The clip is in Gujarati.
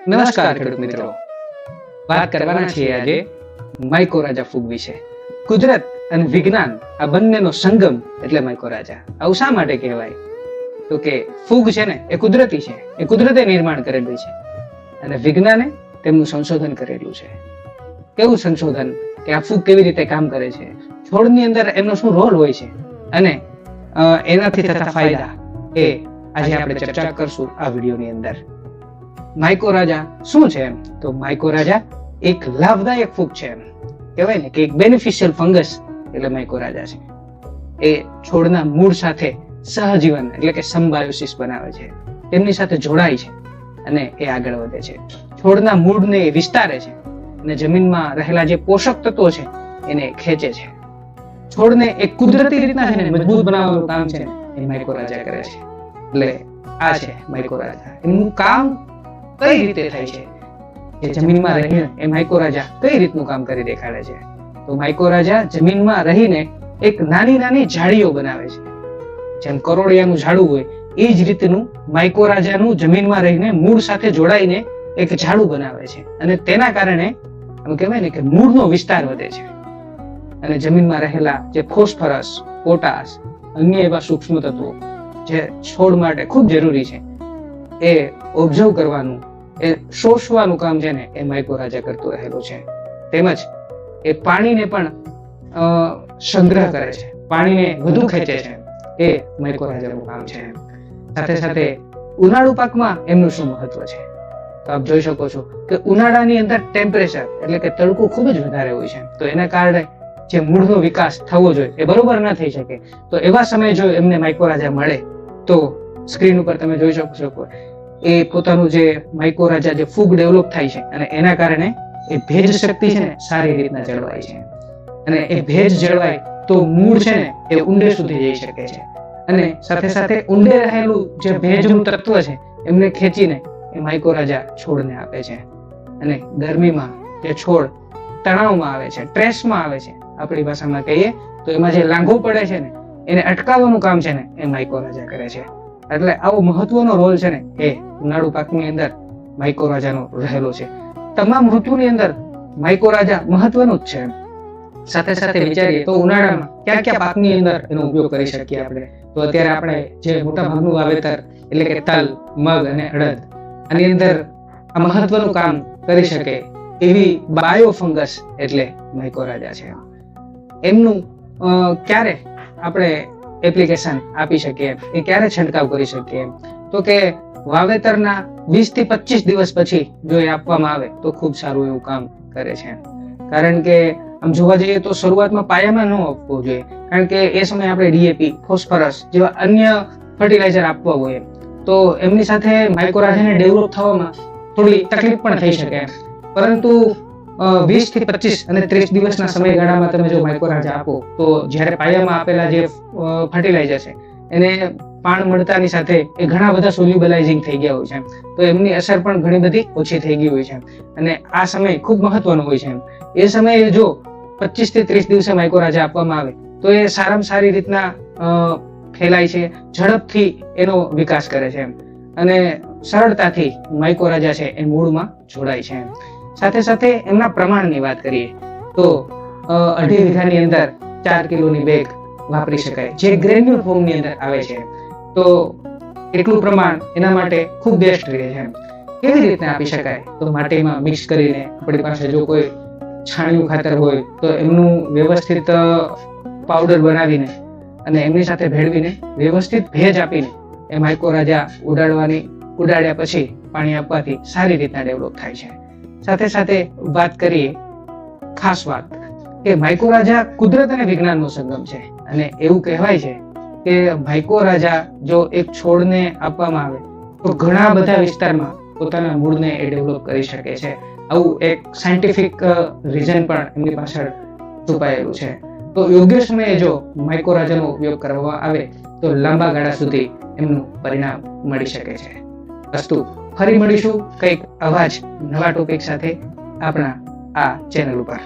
નમસ્કાર ખેડૂત મિત્રો, વાત કરવાના છીએ આજે માઇકોરાજા ફૂગ વિશે. કુદરત અને વિજ્ઞાન આ બંનેનો સંગમ એટલે માઇકોરાજા. આવું શા માટે કહેવાય? તો કે ફૂગ છે ને એ કુદરતી છે, એ કુદરતે નિર્માણ કરેલું છે અને વિજ્ઞાને તેમનું સંશોધન કરેલું છે. કેવું સંશોધન કે આ ફૂગ કેવી રીતે કામ કરે છે, છોડની અંદર એમનો શું રોલ હોય છે અને એનાથી થતા ફાયદા એ આજે આપણે ચર્ચા કરશું આ વિડીયોની અંદર. માઇકોરાજા શું છે? તો માઇકોરાજા એક લાભદાયક ફૂગ છે. કહેવાય ને કે એક બેનિફિશિયલ ફંગસ એટલે માઇકોરાજા છે. એ છોડના મૂળ સાથે સહજીવન એટલે કે સિમ્બાયોસિસ બનાવે છે, તેમની સાથે જોડાય છે અને એ આગળ વધે છે. છોડના મૂળને વિસ્તારે છે અને જમીનમાં રહેલા જે પોષક તત્વો છે એને ખેંચે છે. છોડને એક કુદરતી રીતના છે ને મજબૂત બનાવવાનું કામ છે એ માઇકોરાજા કરે છે. એટલે આ છે માઇકોરાજા. એનું કામ કઈ રીતે થાય છે કે જમીનમાં રહીને એ માઇકોરાજા કઈ રીતનું કામ કરી દેખાડે છે? તો માઇકોરાજા જમીનમાં રહીને એક નાની નાની ઝાડીઓ બનાવે છે. જેમ કરોળિયાનું ઝાડું હોય એ જ રીતનું માઇકોરાજાનું જમીનમાં રહીને મૂળ સાથે જોડાઈને એક ઝાડું બનાવે છે અને તેના કારણે આમ કહેવાય ને કે મૂળનો વિસ્તાર વધે છે અને જમીનમાં રહેલા જે ફોસ્ફરસ, પોટાશ, અન્ય એવા સૂક્ષ્મ તત્વો જે છોડ માટે ખૂબ જરૂરી છે એ ઓબ્ઝર્વ કરવાનું, એ શોષવાનું કામ છે ને એ માઇકોરાજા કરતું રહેલું છે. તેમજ એ પાણીને પણ સંગ્રહ કરે છે, પાણીને વધુ ખેંચે છે, એ માઇકોરાજાનું કામ છે. સાથે સાથે ઉનાળુ પાકમાં એમનું શું મહત્વ છે? તો આપ જોઈ શકો છો કે ઉનાળાની અંદર ટેમ્પરેચર એટલે કે તડકો ખૂબ જ વધારે હોય છે, તો એના કારણે જે મૂળનો વિકાસ થવો જોઈએ એ બરોબર ન થઈ શકે. તો એવા સમયે જો એમને માઇકોરાજા મળે તો સ્ક્રીન ઉપર તમે જોઈ શકો એ પોતાનું જે માઇકોરાજા જે ફૂગ ડેવલપ થાય છે અને એના કારણે એ ભેજ શક્તિ છે ને સારી રીતના જળવાય છે અને એ ભેજ જળવાય તો મૂળ છે ને એ ઊંડે સુધી જઈ શકે છે અને સાથે સાથે ઊંડે રહેલું જે ભેજનું તત્વ છે એમને ખેંચીને એ માઇકોરાજા છોડને આપે છે અને ગરમીમાં જે છોડ તણાવમાં આવે છે, સ્ટ્રેસમાં આવે છે, આપણી ભાષામાં કહીએ તો એમાં જે લાંઘો પડે છે ને એને અટકાવવાનું કામ છે ને એ માઇકોરાજા કરે છે. એટલે આવો મહત્વનો રોલ છે ને એ ઉનાળુ પાકની અંદર માઇકોરાજાનો રહેલો છે. તમામ ઋતુની અંદર માઇકોરાજા મહત્વનું જ છે. સાથે સાથે વિચારીએ તો ઉનાળામાં કયા કયા પાકની અંદર એનો ઉપયોગ કરી શકીએ આપણે? તો અત્યારે આપણે જે મોટા ભાગનું વાવેતર એટલે કે તલ, મગ અને અડદ, આની અંદર આ મહત્વનું કામ કરી શકે એવી બાયો ફંગસ એટલે માઇકોરાજા છે. એમનું ક્યારે આપણે એપ્લિકેશન આપી શકીએ, એ ક્યારે છંટકાવ કરી શકીએ? તો કે વાવેતરના 20 થી 25 દિવસ પછી જો એ આપવામાં આવે તો ખૂબ સારું એવું કામ કરે છે. કારણ કે આમ જોવા જઈએ તો શરૂઆતમાં પાયામાં ન આપવું જોઈએ, કારણ કે એ સમયે આપણે ડીએપી, ફોસ્ફરસ જેવા અન્ય ફર્ટિલાઇઝર આપવા હોય તો એમની સાથે માઇકોરાજાને ડેવલપ થવામાં થોડી તકલીફ પણ થઈ શકે. પરંતુ 20 થી 25 અને 30 દિવસના સમયગાળામાં તમે જો માઇકોરાજા આપો તો જ્યારે પાયામાં આપેલા જે ફર્ટિલાઇઝર છે એને પાણ મળતાની સાથે એ ઘણા બધા સોલ્યુબલાઇઝિંગ થઈ ગયા હોય છે, તો એમની અસર પણ ઘણી બધી ઓછી થઈ ગઈ હોય છે અને આ સમય ખૂબ મહત્વનો હોય છે. એ સમયે જો 25 થી 30 દિવસે માઇકોરાજા આપવામાં આવે તો એ સારામાં સારી રીતના ફેલાય છે, ઝડપથી એનો વિકાસ કરે છે અને સરળતાથી માઇકોરાજા છે એ મૂળમાં જોડાય છે. સાથે સાથે એમના પ્રમાણની વાત કરીએ તો 2.5 વીઘાની અંદર 4 કિલોની બેગ વાપરી શકાય, જે ગ્રેન્યુલ ફોર્મની અંદર આવે છે. તો એટલું પ્રમાણ એના માટે ખૂબ બેસ્ટ રહે છે. કેવી રીતે આપી શકાય? તો માટીમાં મિક્સ કરીને આપણી પાસે જો કોઈ છાણિયું ખાતર હોય તો એમનું વ્યવસ્થિત પાવડર બનાવીને અને એમની સાથે ભેળવીને વ્યવસ્થિત ભેજ આપીને એ માઇકોરાજા ઉડાડ્યા પછી પાણી આપવાથી સારી રીતના ડેવલપ થાય છે. સાથે સાથે વાત કરીએ ખાસ વાત કે માઇકોરાજા કુદરત અને વિજ્ઞાનનો સંગમ છે અને એવું કહેવાય છે કે માઇકોરાજા જો એક છોડને આપવામાં આવે તો ઘણા બધા વિસ્તારમાં પોતાના મૂળને એ ડેવલપ કરી શકે છે. આવું એક સાયન્ટિફિક રીઝન પણ એમની પાછળ છુપાયેલું છે. તો યોગ્ય સમયે જો માઇકોરાજાનો ઉપયોગ કરવામાં આવે તો લાંબા ગાળા સુધી એમનું પરિણામ મળી શકે છે. અસ્તુ, ફરી મળીશું કંઈક આવા જ નવા ટોપિક સાથે આપણા આ ચેનલ ઉપર.